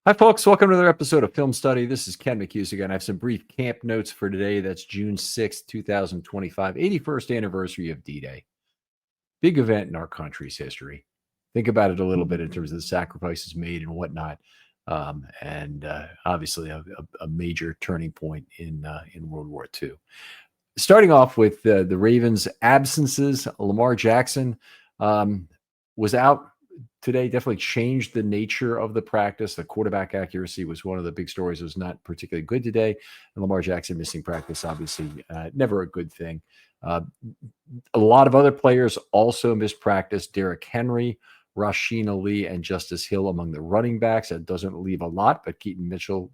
Hi, folks. Welcome to another episode of Film Study. This is Ken McHughes again. I have some brief camp notes for today. That's June 6th, 2025, 81st anniversary of D-Day. Big event in our country's history. Think about it a little bit in terms of the sacrifices made and whatnot. Obviously a major turning point in World War II. Starting off with the Ravens' absences, Lamar Jackson was out today, definitely changed the nature of the practice. The quarterback accuracy was one of the big stories. It was not particularly good today. And Lamar Jackson missing practice, obviously, never a good thing. A lot of other players also missed practice. Derrick Henry, Rasheen Ali, and Justice Hill among the running backs. That doesn't leave a lot, but Keaton Mitchell,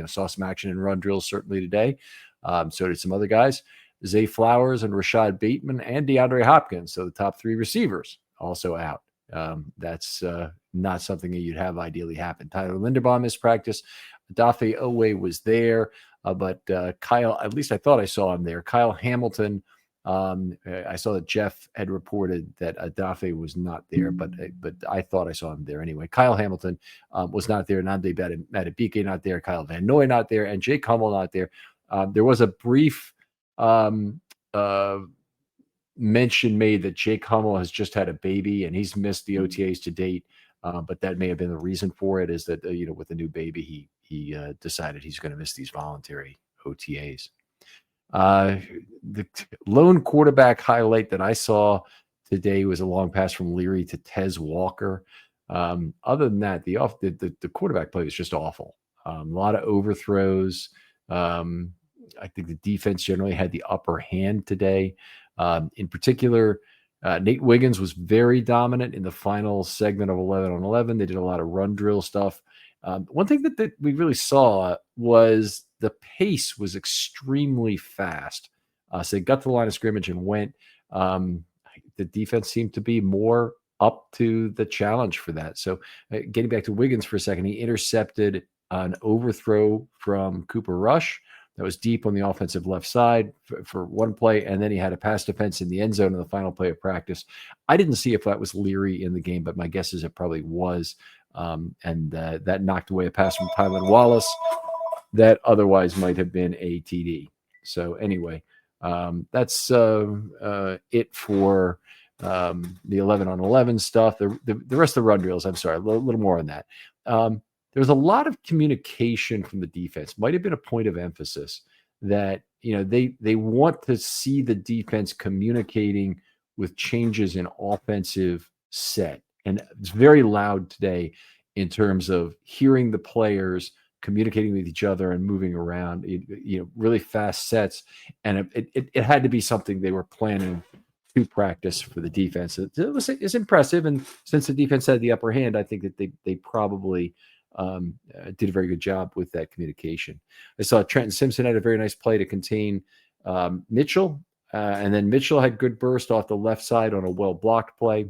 saw some action in run drills certainly today. So did some other guys. Zay Flowers and Rashad Bateman and DeAndre Hopkins. So the top three receivers also out. That's not something that you'd have ideally happen. Tyler Linderbaum missed practice. Dafe Owe was there, but Kyle, at least I thought I saw him there. Kyle Hamilton, I saw that Jeff had reported that Dafe was not there, but I thought I saw him there anyway. Kyle Hamilton was not there. Nande Madubuike not there. Kyle Van Noy not there. And Jake Hummel not there. There was a brief mention made that Jake Hummel has just had a baby and he's missed the OTAs to date. But that may have been the reason for it, is that, with the new baby, he decided he's going to miss these voluntary OTAs. The lone quarterback highlight that I saw today was a long pass from Leary to Tez Walker. Other than that, the quarterback play was just awful. A lot of overthrows. I think the defense generally had the upper hand today. In particular, Nate Wiggins was very dominant in the final segment of 11 on 11. They did a lot of run drill stuff. One thing that we really saw was the pace was extremely fast. So they got to the line of scrimmage and went. The defense seemed to be more up to the challenge for that. So getting back to Wiggins for a second, he intercepted an overthrow from Cooper Rush that was deep on the offensive left side for one play, and then he had a pass defense in the end zone in the final play of practice. I didn't see if that was Leary in the game, but my guess is it probably was. That knocked away a pass from Tylan Wallace that otherwise might have been a TD. So anyway, that's it for the 11 on 11 stuff. The rest of the run drills, I'm sorry, a little more on that. There was a lot of communication from the defense. Might have been a point of emphasis that, they want to see the defense communicating with changes in offensive set. And it's very loud today in terms of hearing the players communicating with each other and moving around, really fast sets. And it had to be something they were planning to practice for the defense. It's impressive. And since the defense had the upper hand, I think that they probably did a very good job with that communication. I saw Trenton Simpson had a very nice play to contain Mitchell. And then Mitchell had good burst off the left side on a well-blocked play.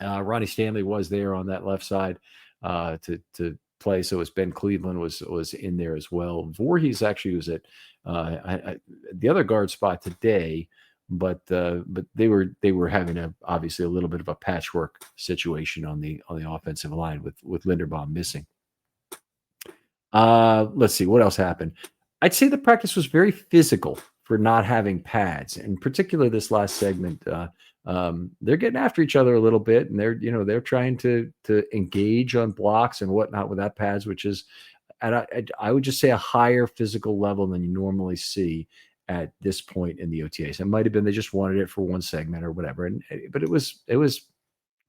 Ronnie Stanley was there on that left side to play. So as Ben Cleveland was in there as well. Voorhees actually was at the other guard spot today, but they were having obviously a little bit of a patchwork situation on the offensive line with Linderbaum missing. Let's see what else happened. I'd say the practice was very physical for not having pads, in particular this last segment. They're getting after each other a little bit, and they're trying to engage on blocks and whatnot without pads, which is I would just say a higher physical level than you normally see at this point in the OTAs. It might have been they just wanted it for one segment or whatever, but it was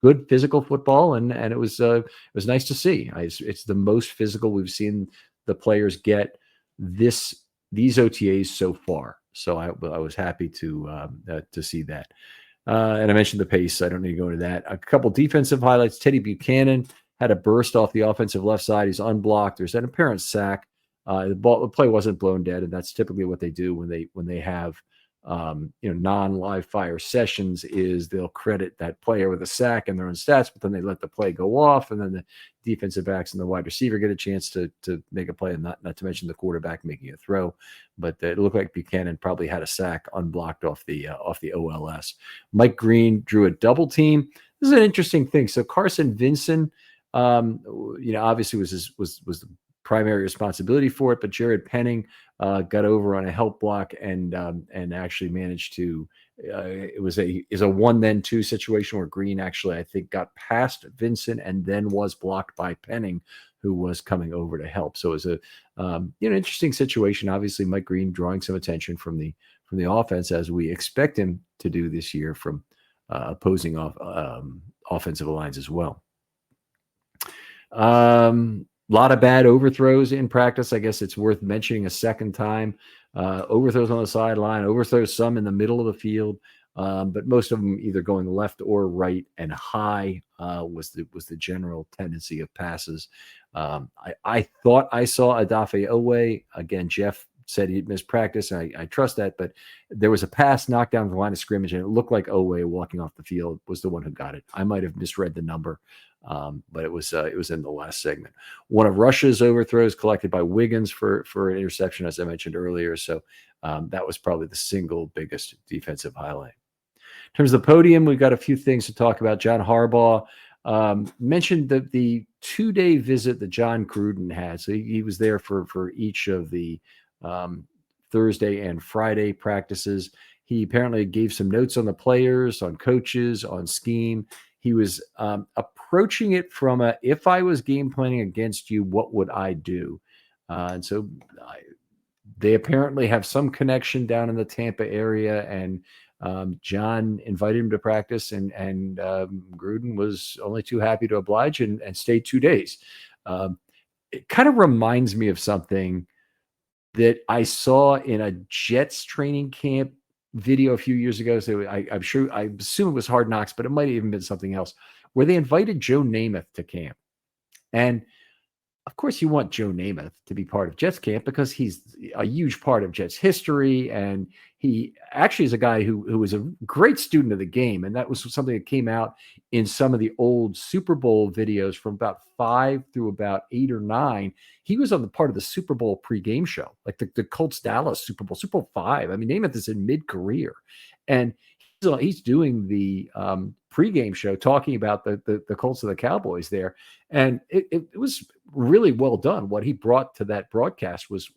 good physical football, and it was nice to see. It's the most physical we've seen the players get these OTAs so far. So I was happy to see that. And I mentioned the pace. I don't need to go into that. A couple defensive highlights. Teddy Buchanan had a burst off the offensive left side. He's unblocked. There's an apparent sack. The play wasn't blown dead, and that's typically what they do when they have non-live fire sessions. Is they'll credit that player with a sack in their own stats, but then they let the play go off, and then the defensive backs and the wide receiver get a chance to make a play, and not to mention the quarterback making a throw. But it looked like Buchanan probably had a sack unblocked off the OLS. Mike Green drew a double team. This is an interesting thing. So Carson Vinson Obviously was the primary responsibility for it, but Jared Penning got over on a help block and actually managed to. It was a one then two situation where Green actually I think got past Vincent and then was blocked by Penning, who was coming over to help. So it was a interesting situation. Obviously, Mike Green drawing some attention from the offense as we expect him to do this year from opposing offensive lines as well. Lot of bad overthrows in practice. I guess it's worth mentioning a second time. Overthrows on the sideline, overthrows some in the middle of the field, but most of them either going left or right and high was the general tendency of passes. I thought I saw Adafe Owe. Again, Jeff said he'd missed practice. I trust that, but there was a pass knocked down the line of scrimmage, and it looked like Owe walking off the field was the one who got it. I might have misread the number. But it was in the last segment. One of Rush's overthrows collected by Wiggins for an interception, as I mentioned earlier. So that was probably the single biggest defensive highlight. In terms of the podium, we've got a few things to talk about. John Harbaugh mentioned the 2-day visit that John Gruden had. So he was there for each of the Thursday and Friday practices. He apparently gave some notes on the players, on coaches, on scheme. He was approaching it from if I was game planning against you, what would I do? And so they apparently have some connection down in the Tampa area, and John invited him to practice, and Gruden was only too happy to oblige and stayed 2 days. It kind of reminds me of something that I saw in a Jets training camp video a few years ago. So I assume it was Hard Knocks, but it might have even been something else, where they invited Joe Namath to camp. And of course, you want Joe Namath to be part of Jets camp because he's a huge part of Jets history. And he actually is a guy who was a great student of the game. And that was something that came out in some of the old Super Bowl videos from about 5 through about 8 or 9. He was on the part of the Super Bowl pregame show, like the Colts Dallas Super Bowl 5. I mean, Namath is in mid-career. And he's doing the pregame show talking about the Colts and the Cowboys there. And it was really well done. What he brought to that broadcast was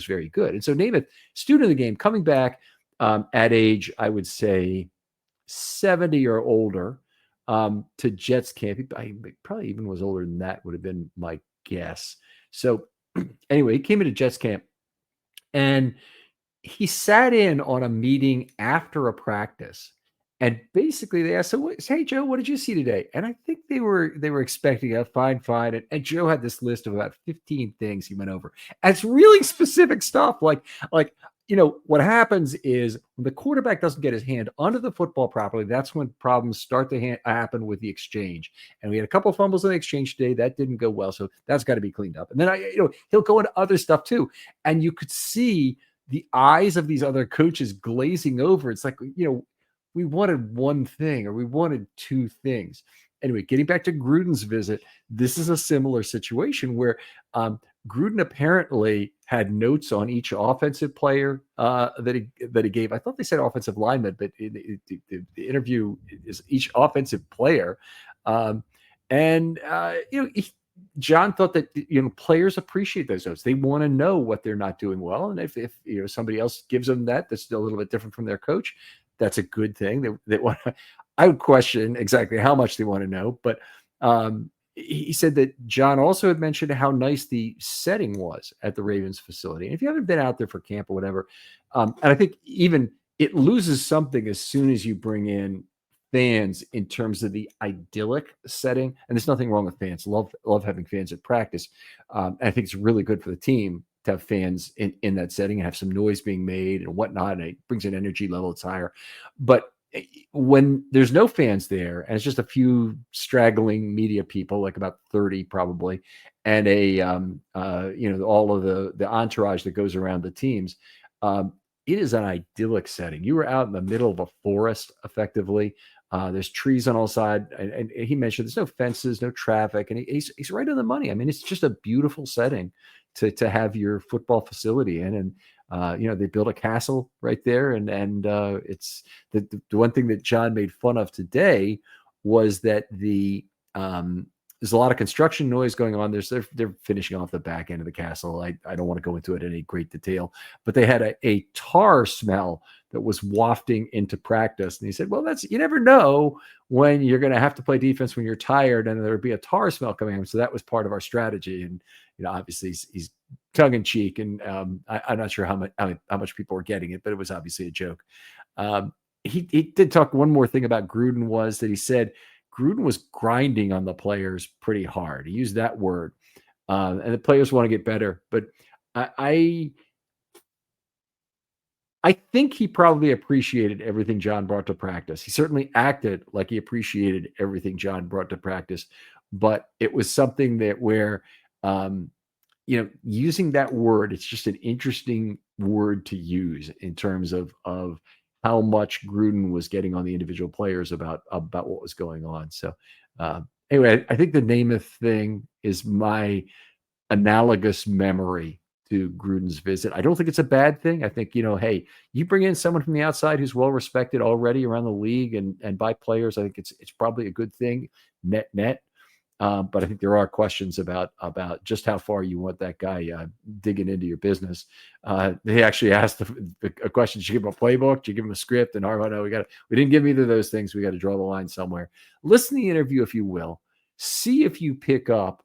very good. And so Namath, student of the game, coming back at age, I would say 70 or older to Jets camp. He probably even was older than that, would have been my guess. So anyway, he came into Jets camp and he sat in on a meeting after a practice, and basically they asked, "So, hey Joe, what did you see today?" And I think they were expecting a fine, and Joe had this list of about 15 things he went over. And it's really specific stuff, like what happens is when the quarterback doesn't get his hand under the football properly, that's when problems start to happen with the exchange. And we had a couple of fumbles in the exchange today that didn't go well, so that's got to be cleaned up. And then he'll go into other stuff too, and you could see the eyes of these other coaches glazing over. It's like, we wanted one thing or we wanted two things. Anyway, getting back to Gruden's visit, this is a similar situation where Gruden apparently had notes on each offensive player that he gave. I thought they said offensive lineman, but the interview is each offensive player. John thought that players appreciate those notes. They want to know what they're not doing well, and if somebody else gives them that's a little bit different from their coach, that's a good thing. They want. I would question exactly how much they want to know, but he said that John also had mentioned how nice the setting was at the Ravens facility. And if you haven't been out there for camp or whatever, and I think even it loses something as soon as you bring in fans in terms of the idyllic setting. And there's nothing wrong with fans. Love having fans at practice. I think it's really good for the team to have fans in that setting and have some noise being made and whatnot. And it brings an energy level that's higher. But when there's no fans there and it's just a few straggling media people, like about 30 probably, and all of the entourage that goes around the teams, it is an idyllic setting. You were out in the middle of a forest, effectively. There's trees on all sides, and he mentioned there's no fences, no traffic, and he's right on the money. I mean, it's just a beautiful setting to have your football facility in, and they built a castle right there, and it's the one thing that John made fun of today was that the There's a lot of construction noise going on. They're finishing off the back end of the castle. I don't want to go into it in any great detail, but they had a tar smell that was wafting into practice. And he said, well, you never know when you're going to have to play defense when you're tired, and there'd be a tar smell coming in. So that was part of our strategy. And, obviously he's tongue in cheek. And I'm not sure how much people were getting it, but it was obviously a joke. He did talk one more thing about Gruden, was that he said Gruden was grinding on the players pretty hard. He used that word. And the players want to get better. But I think he probably appreciated everything John brought to practice. He certainly acted like he appreciated everything John brought to practice, but it was something that where, using that word, it's just an interesting word to use in terms of how much Gruden was getting on the individual players about what was going on. So anyway, I think the Namath thing is my analogous memory to Gruden's visit. I don't think it's a bad thing. I think, hey, you bring in someone from the outside who's well respected already around the league and by players. I think it's probably a good thing net. But I think there are questions about just how far you want that guy digging into your business. They actually asked a question: did you give him a playbook? Did you give him a script? And Harbaugh, no, we didn't give him either of those things. We got to draw the line somewhere. Listen to the interview, if you will. See if you pick up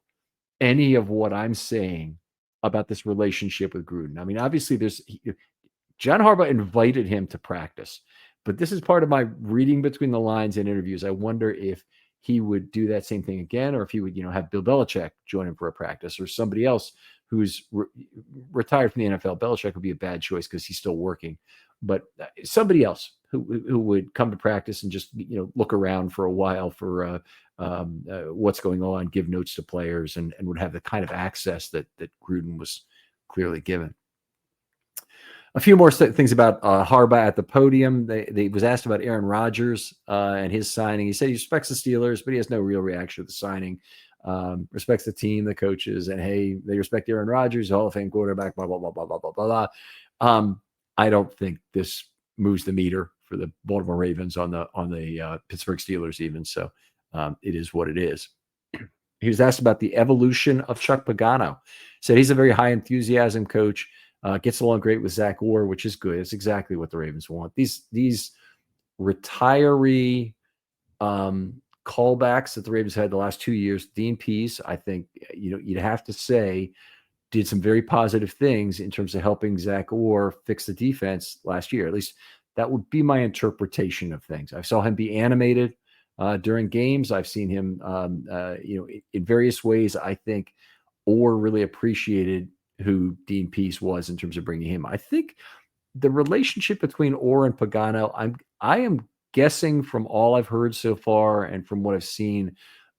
any of what I'm saying about this relationship with Gruden. I mean, obviously, John Harbaugh invited him to practice, but this is part of my reading between the lines in interviews. I wonder if he would do that same thing again, or if he would, have Bill Belichick join him for a practice, or somebody else who's retired from the NFL. Belichick would be a bad choice because he's still working, but somebody else who would come to practice and just look around for a while for what's going on, give notes to players, and would have the kind of access that Gruden was clearly given. A few more things about Harbaugh at the podium. They was asked about Aaron Rodgers and his signing. He said he respects the Steelers, but he has no real reaction to the signing. Respects the team, the coaches, and hey, they respect Aaron Rodgers, Hall of Fame quarterback, blah, blah, blah, blah, blah, blah, blah. I don't think this moves the meter for the Baltimore Ravens on the Pittsburgh Steelers even. So it is what it is. He was asked about the evolution of Chuck Pagano. Said he's a very high enthusiasm coach. Gets along great with Zach Orr, which is good. It's exactly what the Ravens want. These retiree callbacks that the Ravens had the last 2 years, Dean Pease, I think you'd have to say did some very positive things in terms of helping Zach Orr fix the defense last year. At least that would be my interpretation of things. I saw him be animated during games. I've seen him, in various ways. I think Orr really appreciated who Dean Pease was in terms of bringing him. I think the relationship between Orr and Pagano, I am guessing from all I've heard so far and from what I've seen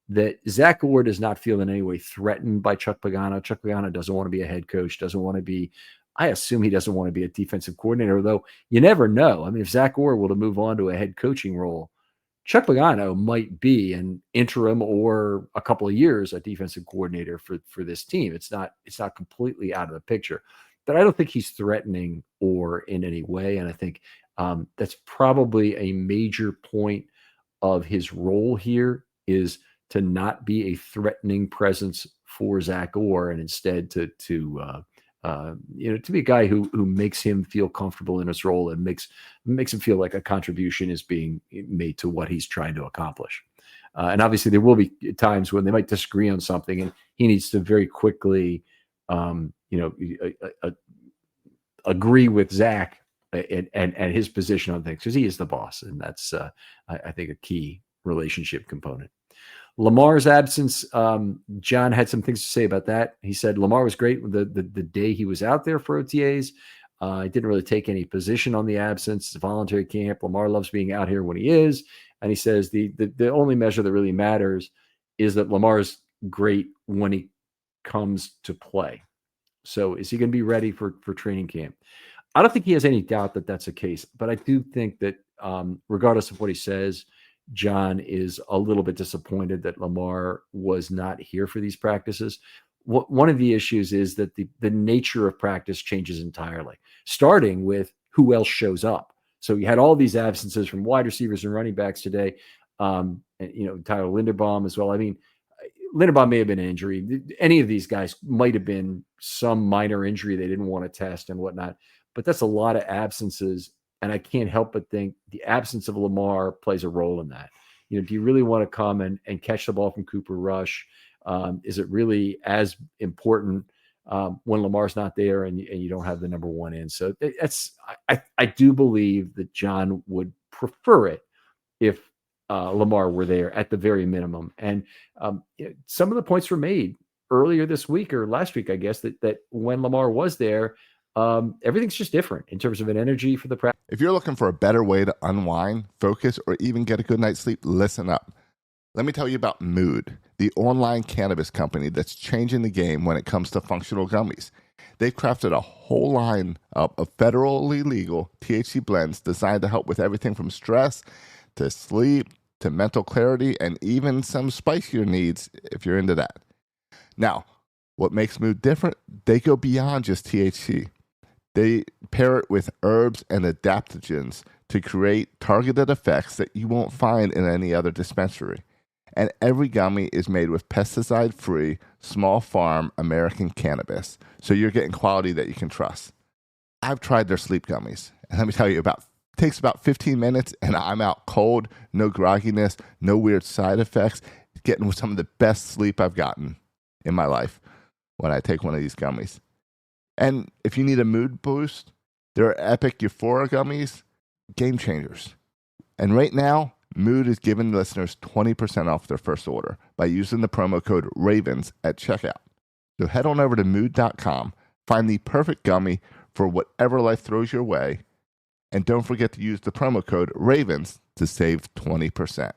that Zach Orr does not feel in any way threatened by Chuck Pagano. Chuck Pagano doesn't want to be a head coach, doesn't want to be, I assume he doesn't want to be a defensive coordinator, though you never know. I mean, if Zach Orr were to move on to a head coaching role, Chuck Pagano might be an interim or a couple of years a defensive coordinator for this team. It's not completely out of the picture, but I don't think he's threatening Orr in any way. And I think that's probably a major point of his role here, is to not be a threatening presence for Zach Orr, and instead to be a guy who makes him feel comfortable in his role and makes him feel like a contribution is being made to what he's trying to accomplish. And obviously there will be times when they might disagree on something, and he needs to very quickly, agree with Zach and his position on things, because he is the boss, and that's I think a key relationship component. Lamar's absence, John had some things to say about that. He said Lamar was great the day he was out there for OTAs. He didn't really take any position on the absence. It's a voluntary camp. Lamar loves being out here when he is. And he says the only measure that really matters is that Lamar's great when he comes to play. So is he going to be ready for training camp? I don't think he has any doubt that that's the case, but I do think that regardless of what he says, John is a little bit disappointed that Lamar was not here for these practices. One of the issues is that the nature of practice changes entirely, starting with who else shows up. So you had all these absences from wide receivers and running backs today, and Tyler Linderbaum as well. I mean, Linderbaum may have been an injury. Any of these guys might have been some minor injury they didn't want to test and whatnot. But that's a lot of absences, and I can't help but think the absence of Lamar plays a role in that. Do you really want to come and catch the ball from Cooper Rush? Is it really as important when Lamar's not there and you don't have the number one in? So I do believe that John would prefer it if Lamar were there at the very minimum. And some of the points were made earlier this week or last week, I guess, that when Lamar was there, everything's just different in terms of an energy for the practice. If you're looking for a better way to unwind, focus, or even get a good night's sleep, listen up. Let me tell you about Mood, the online cannabis company that's changing the game when it comes to functional gummies. They've crafted a whole line of federally legal THC blends designed to help with everything from stress to sleep to mental clarity and even some spicier needs if you're into that. Now, what makes Mood different? They go beyond just THC. They pair it with herbs and adaptogens to create targeted effects that you won't find in any other dispensary. And every gummy is made with pesticide-free, small farm American cannabis, so you're getting quality that you can trust. I've tried their sleep gummies, and let me tell you, takes about 15 minutes, and I'm out cold, no grogginess, no weird side effects, getting some of the best sleep I've gotten in my life when I take one of these gummies. And if you need a mood boost, there are Epic Euphoria gummies, game changers. And right now, Mood is giving listeners 20% off their first order by using the promo code RAVENS at checkout. So head on over to mood.com, find the perfect gummy for whatever life throws your way, and don't forget to use the promo code RAVENS to save 20%.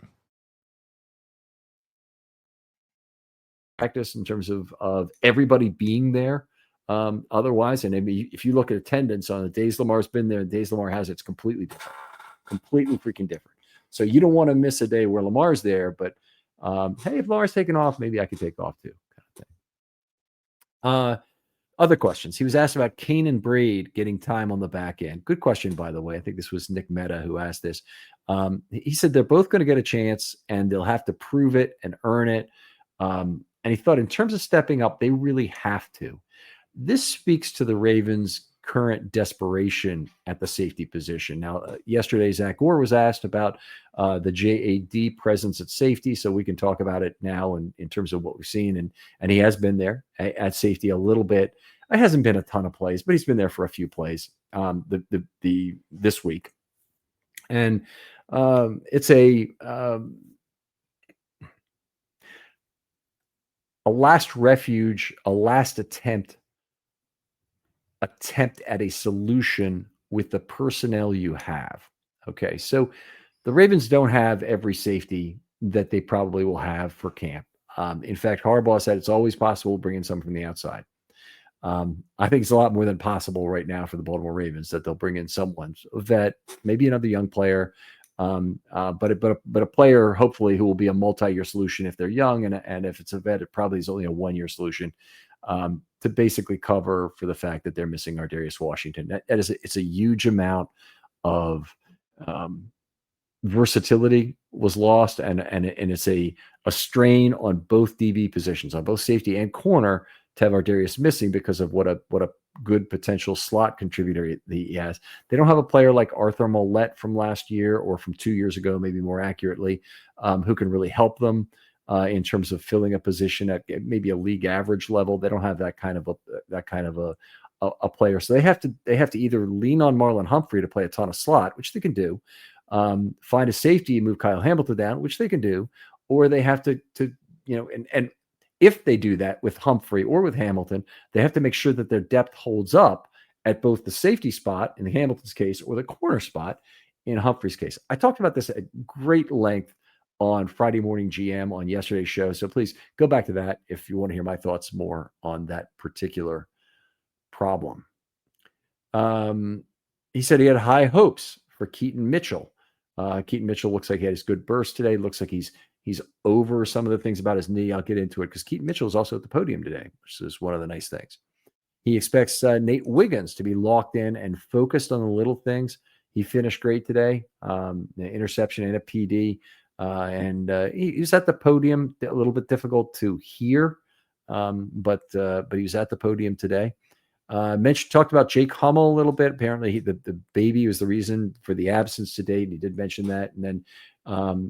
Practice in terms of everybody being there. Otherwise, and if you look at attendance on the days Lamar's been there, the days Lamar has, it's completely different, completely freaking different. So you don't want to miss a day where Lamar's there, but hey, if Lamar's taking off, maybe I could take off too. Kind of thing. Other questions. He was asked about Kane and Braid getting time on the back end. Good question, by the way. I think this was Nick Mehta who asked this. He said they're both going to get a chance and they'll have to prove it and earn it. And he thought in terms of stepping up, they really have to. This speaks to the Ravens' current desperation at the safety position. Now, yesterday, Zach Gore was asked about the JAD presence at safety, so we can talk about it now in terms of what we've seen. And he has been there at safety a little bit. It hasn't been a ton of plays, but he's been there for a few plays this week. And it's a last refuge, a last attempt at a solution with the personnel you have. Okay, so the Ravens don't have every safety that they probably will have for camp. In fact, Harbaugh said it's always possible to bring in someone from the outside. I think it's a lot more than possible right now for the Baltimore Ravens that they'll bring in someone, a vet, maybe another young player, but a player hopefully who will be a multi-year solution if they're young, and if it's a vet, it probably is only a one-year solution. To basically cover for the fact that they're missing Ardarius Washington. It's a huge amount of versatility was lost, and it's a strain on both DB positions, on both safety and corner, to have Ardarius missing because of what a good potential slot contributor he has. They don't have a player like Arthur Mollett from last year or from 2 years ago, maybe more accurately, who can really help them in terms of filling a position at maybe a league average level. They don't have that kind of a player. So they have to either lean on Marlon Humphrey to play a ton of slot, which they can do, find a safety and move Kyle Hamilton down, which they can do, or they have to and if they do that with Humphrey or with Hamilton, they have to make sure that their depth holds up at both the safety spot in the Hamilton's case or the corner spot in Humphrey's case. I talked about this at great length on Friday Morning GM on yesterday's show. So please go back to that if you want to hear my thoughts more on that particular problem. He said he had high hopes for Keaton Mitchell. Keaton Mitchell looks like he had his good burst today. Looks like he's over some of the things about his knee. I'll get into it because Keaton Mitchell is also at the podium today, which is one of the nice things. He expects Nate Wiggins to be locked in and focused on the little things. He finished great today, the interception and a PD. and he was at the podium. A little bit difficult to hear, but he was at the podium today. Talked about Jake Hummel a little bit. Apparently, the baby was the reason for the absence today, and he did mention that. And then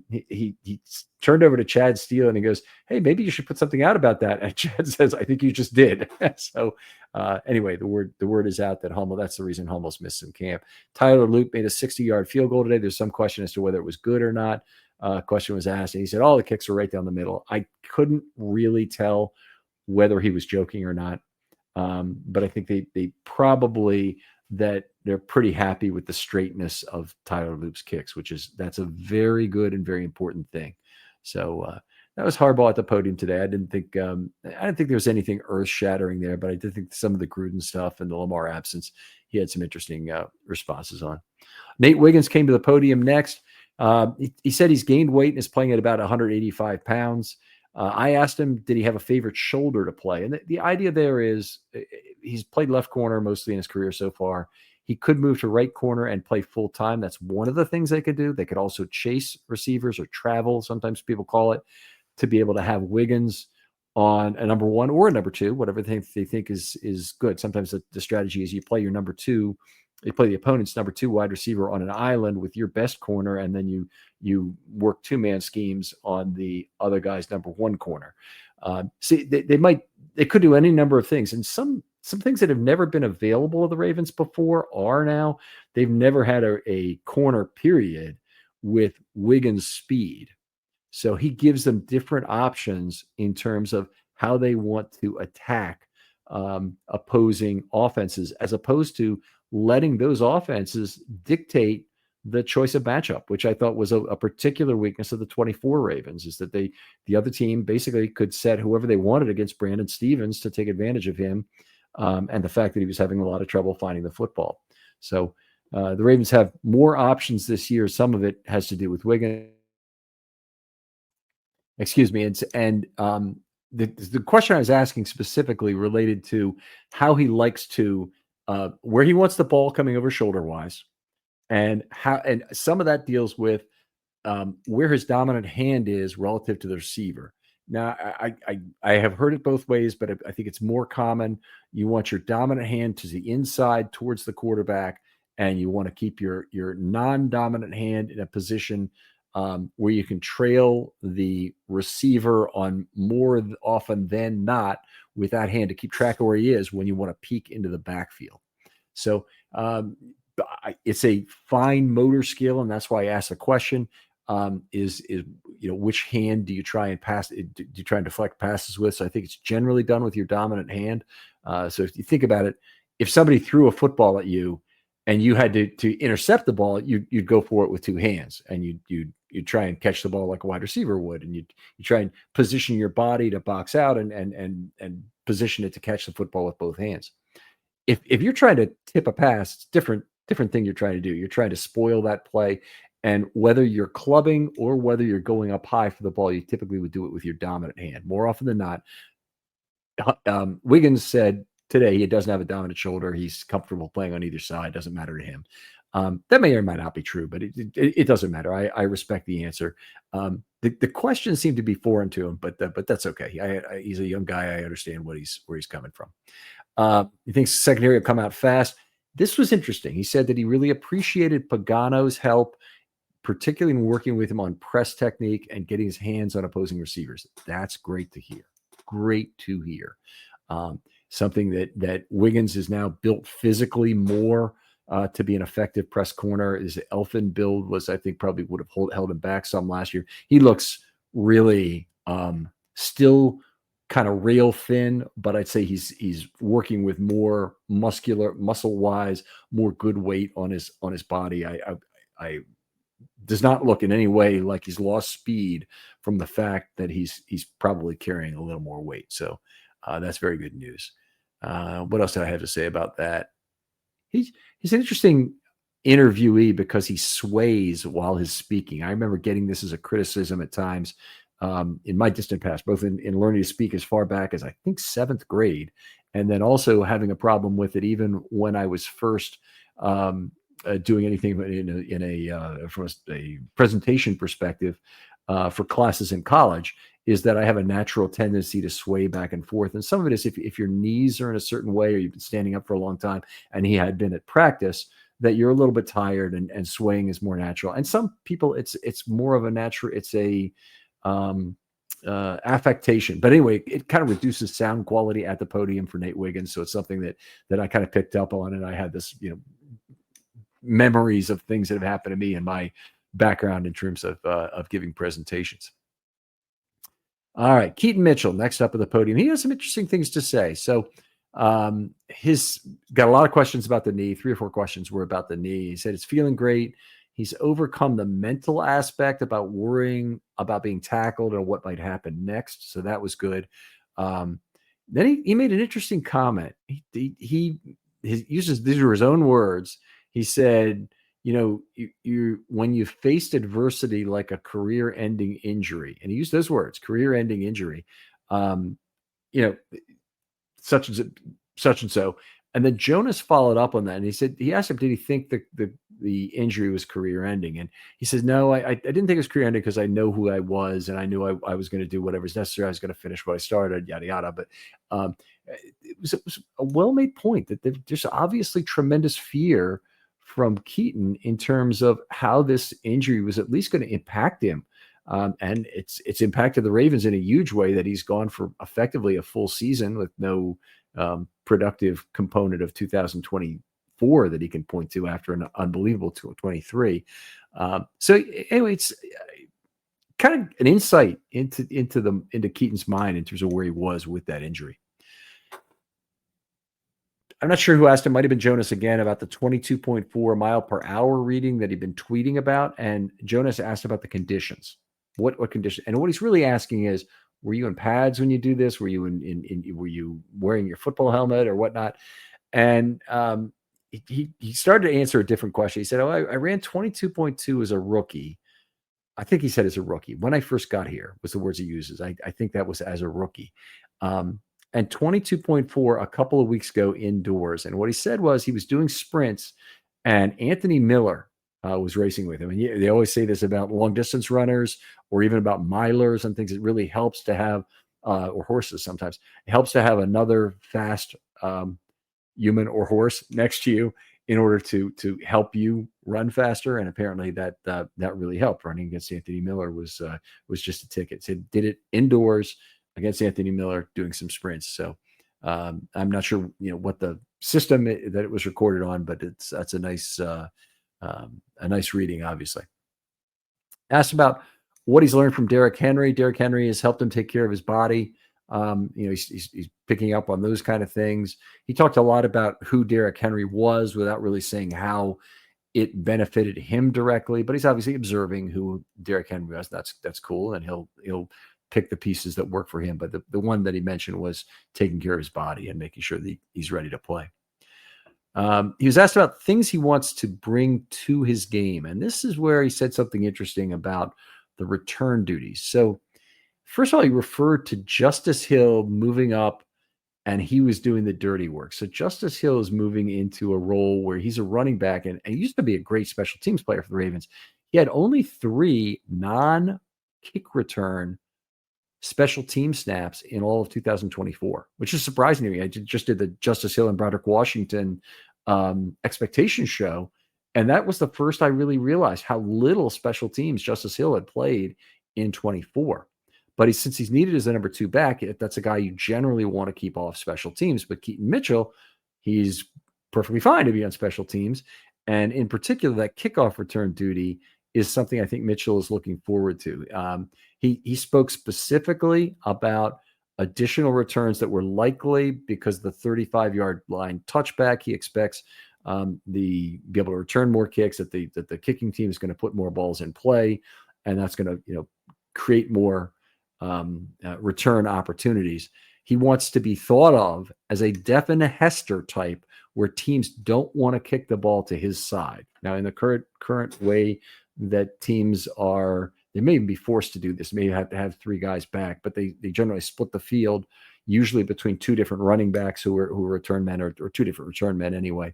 he turned over to Chad Steele and he goes, "Hey, maybe you should put something out about that." And Chad says, "I think you just did." So anyway, the word is out that Hummel. That's the reason Hummel's missed some camp. Tyler Loop made a 60-yard field goal today. There's some question as to whether it was good or not. Question was asked, and he said, "All the kicks were right down the middle." I couldn't really tell whether he was joking or not. But I think they probably that they're pretty happy with the straightness of Tyler Loop's kicks, that's a very good and very important thing. So that was Harbaugh at the podium today. I didn't think there was anything earth shattering there, but I did think some of the Gruden stuff and the Lamar absence, he had some interesting responses on. Nate Wiggins came to the podium next. He said he's gained weight and is playing at about 185 pounds. I asked him, did he have a favorite shoulder to play? And the idea there is he's played left corner mostly in his career so far. He could move to right corner and play full time. That's one of the things they could do. They could also chase receivers or travel, sometimes people call it, to be able to have Wiggins on a number one or a number two, whatever they think is good. Sometimes the strategy is you play your number two, you play the opponent's number two wide receiver on an island with your best corner, and then you work two-man schemes on the other guy's number one corner. See, they could do any number of things, and some things that have never been available to the Ravens before are now. They've never had a corner period with Wiggins' speed. So he gives them different options in terms of how they want to attack opposing offenses, as opposed to letting those offenses dictate the choice of matchup, which I thought was a particular weakness of the 24 Ravens, is that the other team basically could set whoever they wanted against Brandon Stevens to take advantage of him, and the fact that he was having a lot of trouble finding the football. So the Ravens have more options this year. Some of it has to do with Wiggins. Excuse me. And the question I was asking specifically related to how he likes to, where he wants the ball coming over shoulder wise, and some of that deals with where his dominant hand is relative to the receiver. Now, I have heard it both ways, but I think it's more common. You want your dominant hand to the inside towards the quarterback, and you want to keep your non-dominant hand in a position where you can trail the receiver on more often than not with that hand to keep track of where he is when you want to peek into the backfield. So it's a fine motor skill, and that's why I asked the question: is which hand do you try and pass? Do you try and deflect passes with? So I think it's generally done with your dominant hand. So if you think about it, if somebody threw a football at you and you had to intercept the ball, you'd go for it with two hands, and you'd try and catch the ball like a wide receiver would, and you try and position your body to box out and position it to catch the football with both hands. If you're trying to tip a pass, it's different thing you're trying to do. You're trying to spoil that play, and whether you're clubbing or whether you're going up high for the ball, you typically would do it with your dominant hand. More often than not, Wiggins said today he doesn't have a dominant shoulder. He's comfortable playing on either side. Doesn't matter to him. That may or might not be true, but it doesn't matter. I respect the answer. The questions seem to be foreign to him, but that's okay. He's a young guy. I understand where he's coming from. He thinks secondary will come out fast. This was interesting. He said that he really appreciated Pagano's help, particularly in working with him on press technique and getting his hands on opposing receivers. That's great to hear. Great to hear. Something that Wiggins is now built physically more to be an effective press corner. His elfin build was, I think, probably would have held him back some last year. He looks really still kind of rail thin, but I'd say he's working with more muscle wise, more good weight on his body. I does not look in any way like he's lost speed from the fact that he's probably carrying a little more weight. So that's very good news. What else do I have to say about that? He's an interesting interviewee because he sways while he's speaking. I remember getting this as a criticism at times in my distant past, both in learning to speak as far back as I think 7th grade, and then also having a problem with it even when I was first doing anything from a presentation perspective. for classes in college is that I have a natural tendency to sway back and forth. And some of it is if your knees are in a certain way or you've been standing up for a long time, and he had been at practice, that you're a little bit tired and swaying is more natural. And some people, it's more of a natural, it's a affectation. But anyway, it kind of reduces sound quality at the podium for Nate Wiggins. So it's something that I kind of picked up on, and I had this, memories of things that have happened to me in my background in terms of giving presentations. All right, Keaton Mitchell next up at the podium. He has some interesting things to say. So his got a lot of questions about the knee. 3 or 4 questions were about the knee. He said it's feeling great. He's overcome the mental aspect about worrying about being tackled or what might happen next. So that was good. Then he made an interesting comment. He uses, these are his own words. He said, you when you faced adversity like a career-ending injury, and he used those words, career-ending injury, such and so. And then Jonas followed up on that, and he asked him, did he think the injury was career-ending? And he says, no, I didn't think it was career-ending because I know who I was, and I knew I was going to do whatever's necessary. I was going to finish what I started, yada yada. But it was a well-made point that there's obviously tremendous fear from Keaton in terms of how this injury was at least going to impact him. And it's impacted the Ravens in a huge way, that he's gone for effectively a full season with no productive component of 2024 that he can point to after an unbelievable 23. So anyway, it's kind of an insight into Keaton's mind in terms of where he was with that injury. I'm not sure who asked him. Might have been Jonas again about the 22.4 mile per hour reading that he'd been tweeting about. And Jonas asked about the conditions. What condition? And what he's really asking is, were you in pads when you do this? Were you were you wearing your football helmet or whatnot? And he started to answer a different question. He said, "Oh, I ran 22.2 as a rookie." I think he said as a rookie. When I first got here was the words he uses. I think that was as a rookie. And 22.4 a couple of weeks ago indoors. And what he said was he was doing sprints, and Anthony Miller was racing with him. And they always say this about long distance runners or even about milers and things. It really helps to have, or horses sometimes, it helps to have another fast human or horse next to you in order to help you run faster. And apparently that really helped. Running against Anthony Miller was just a ticket. So did it indoors against Anthony Miller doing some sprints. So I'm not sure, what the system that it was recorded on, but that's a nice reading, obviously. Asked about what he's learned from Derrick Henry. Derrick Henry has helped him take care of his body. He's picking up on those kind of things. He talked a lot about who Derrick Henry was without really saying how it benefited him directly, but he's obviously observing who Derrick Henry was. That's cool. And he'll pick the pieces that work for him. But the one that he mentioned was taking care of his body and making sure that he's ready to play. He was asked about things he wants to bring to his game. And this is where he said something interesting about the return duties. So first of all, he referred to Justice Hill moving up, and he was doing the dirty work. So Justice Hill is moving into a role where he's a running back, and he used to be a great special teams player for the Ravens. He had only 3 non-kick return special team snaps in all of 2024, which is surprising to me. I just did the Justice Hill and Broderick Washington expectation show, and that was the first I really realized how little special teams Justice Hill had played in 24. But since he's needed as a number 2 back, that's a guy you generally want to keep off special teams. But Keaton Mitchell, he's perfectly fine to be on special teams. And in particular, that kickoff return duty is something I think Mitchell is looking forward to. He spoke specifically about additional returns that were likely because the 35-yard line touchback. He expects be able to return more kicks, that the kicking team is going to put more balls in play, and that's going to create more return opportunities. He wants to be thought of as a Def and Hester type, where teams don't want to kick the ball to his side. Now, in the current way that teams are, they may even be forced to do this. They may have to have 3 guys back, but they generally split the field, usually between 2 different running backs who are return men, or 2 different return men anyway.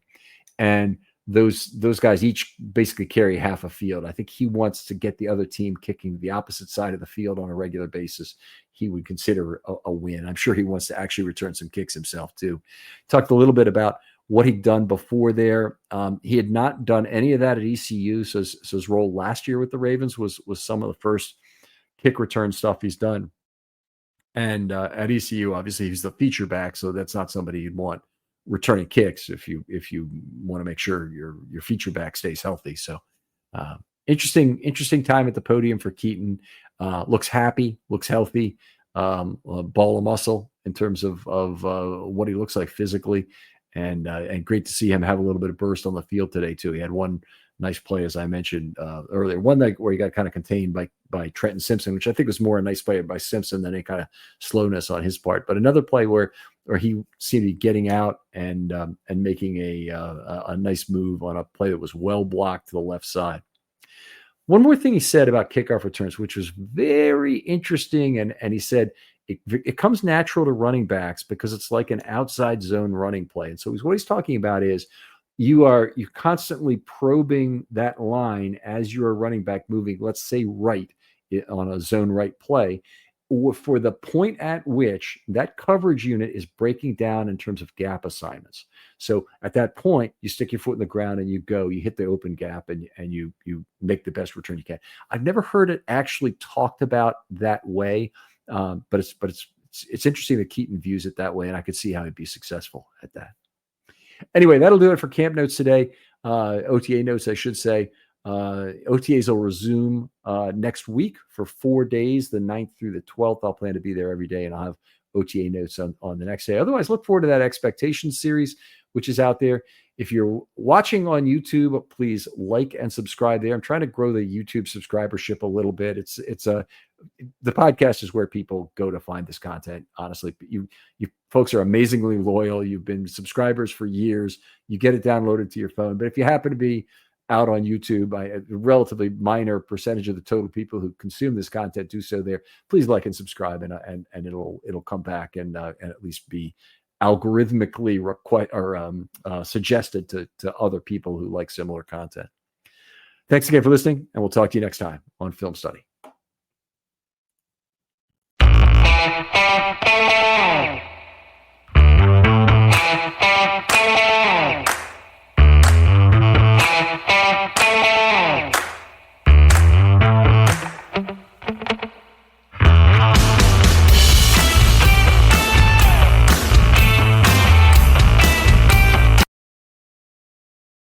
And those guys each basically carry half a field. I think he wants to get the other team kicking the opposite side of the field on a regular basis. He would consider a win. I'm sure he wants to actually return some kicks himself too. Talked a little bit about what he'd done before there. He had not done any of that at ECU. So his role last year with the Ravens was some of the first kick return stuff he's done. And at ECU, obviously, he's the feature back, so that's not somebody you'd want returning kicks if you want to make sure your feature back stays healthy. So interesting time at the podium for Keaton. Looks happy, looks healthy, a ball of muscle in terms of what he looks like physically, and great to see him have a little bit of burst on the field today too. He had one nice play, as I mentioned earlier, one night where he got kind of contained by Trenton Simpson, which I think was more a nice play by Simpson than any kind of slowness on his part. But another play where he seemed to be getting out and making a nice move on a play that was well blocked to the left side. One more thing he said about kickoff returns, which was very interesting, and he said it comes natural to running backs because it's like an outside zone running play. And so what he's talking about is you're constantly probing that line as you're running back moving, let's say right on a zone right play, for the point at which that coverage unit is breaking down in terms of gap assignments. So at that point, you stick your foot in the ground and you hit the open gap and you make the best return you can. I've never heard it actually talked about that way, but it's interesting that Keaton views it that way, and I could see how he'd be successful at that. Anyway, that'll do it for camp notes today. OTA notes, I should say. OTAs will resume next week for 4 days, the 9th through the 12th. I'll plan to be there every day, and I'll have OTA notes on the next day. Otherwise, look forward to that expectations series, which is out there. If you're watching on YouTube, please like and subscribe there. I'm trying to grow the YouTube subscribership a little bit. The podcast is where people go to find this content. Honestly, you folks are amazingly loyal. You've been subscribers for years. You get it downloaded to your phone. But if you happen to be out on YouTube, a relatively minor percentage of the total people who consume this content do so there, please like and subscribe, and it'll come back and at least be algorithmically suggested to other people who like similar content. Thanks again for listening, and we'll talk to you next time on Film Study.